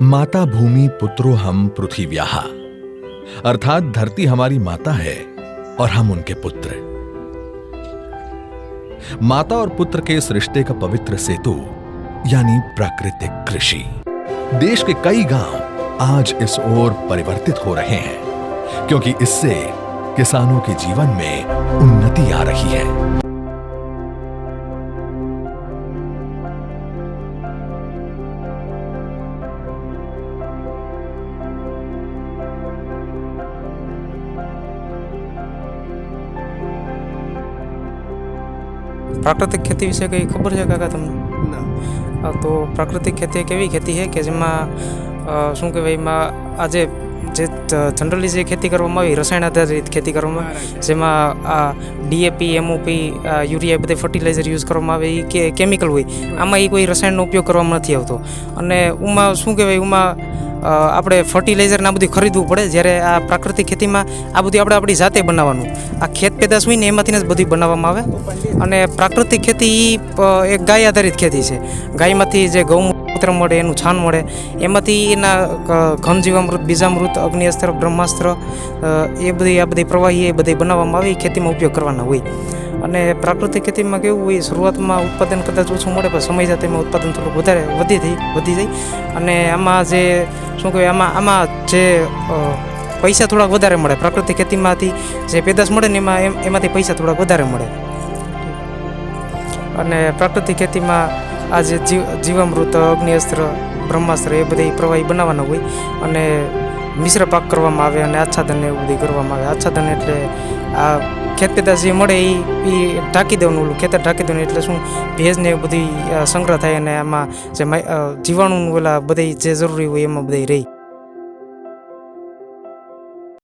माता भूमि पुत्रो हम पृथिव्याः, अर्थात धरती हमारी माता है और हम उनके पुत्र। माता और पुत्र के इस रिश्ते का पवित्र सेतु यानी प्राकृतिक कृषि। देश के कई गांव आज इस ओर परिवर्तित हो रहे हैं, क्योंकि इससे किसानों के जीवन में उन्नति आ रही है। प्राकृतिक खेती विषय कई खबर है काका तमने? तो प्राकृतिक खेती एक एवी खेती है कि जेमां शुं कहेवाय एमां आज जे जनरली जे खेती करवामां आवे रसायण आधारित खेती करवामां, जेमां DAP MOP યુરિયા બધે ફર્ટિલાઇઝર યુઝ કરવામાં આવે એ કે કેમિકલ હોય, આમાં એ કોઈ રસાયણનો ઉપયોગ કરવામાં નથી આવતો. અને ઉમાં શું કહેવાય, ઉમાં આપણે ફર્ટિલાઇઝર આ બધું ખરીદવું પડે. જ્યારે આ પ્રાકૃતિક ખેતીમાં આ બધું આપણે આપણી જાતે બનાવવાનું, આ ખેત પેદાશ હોય ને એમાંથી જ બધું બનાવવામાં આવે. અને પ્રાકૃતિક ખેતી એક ગાય આધારિત ખેતી છે. ગાયમાંથી જે ગૌમૂત્ર મળે, એનું છાણ મળે, એમાંથી એના ઘનજીવામૃત, બીજામૃત, અગ્નિઅસ્ત્ર, બ્રહ્માસ્ત્ર એ બધી પ્રવાહી એ બધી બનાવવામાં આવે, એ ખેતીમાં ઉપયોગ કરવાના હોય. અને પ્રાકૃતિક ખેતીમાં કેવું હોય, શરૂઆતમાં ઉત્પાદન કદાચ ઓછું મળે, પણ સમય સાથે એમાં ઉત્પાદન થોડુંક વધારે વધી જાય. અને આમાં જે શું કહેવાય, આમાં જે પૈસા થોડાક વધારે મળે. પ્રાકૃતિક ખેતીમાંથી જે પેદાશ મળે ને એમાંથી પૈસા થોડાક વધારે મળે. અને પ્રાકૃતિક ખેતીમાં આ જે જીવામૃત, અગ્નિઅસ્ત્ર, બ્રહ્માસ્ત્ર એ બધી પ્રવાહી બનાવવાના હોય. અને મિશ્ર પાક કરવામાં આવે અને આચ્છાદન એવું બધું કરવામાં આવે. આચ્છાદન એટલે આ ખેત પેદાશ જે મળે એ ઢાંકી દેવાનું, ઓલું ખેતર ઢાંકી દેવાનું. એટલે શું, ભેજને એ બધી સંગ્રહ થાય અને આમાં જે જીવાણુ ઓલા બધી જે જરૂરી હોય એમાં બધી રહી.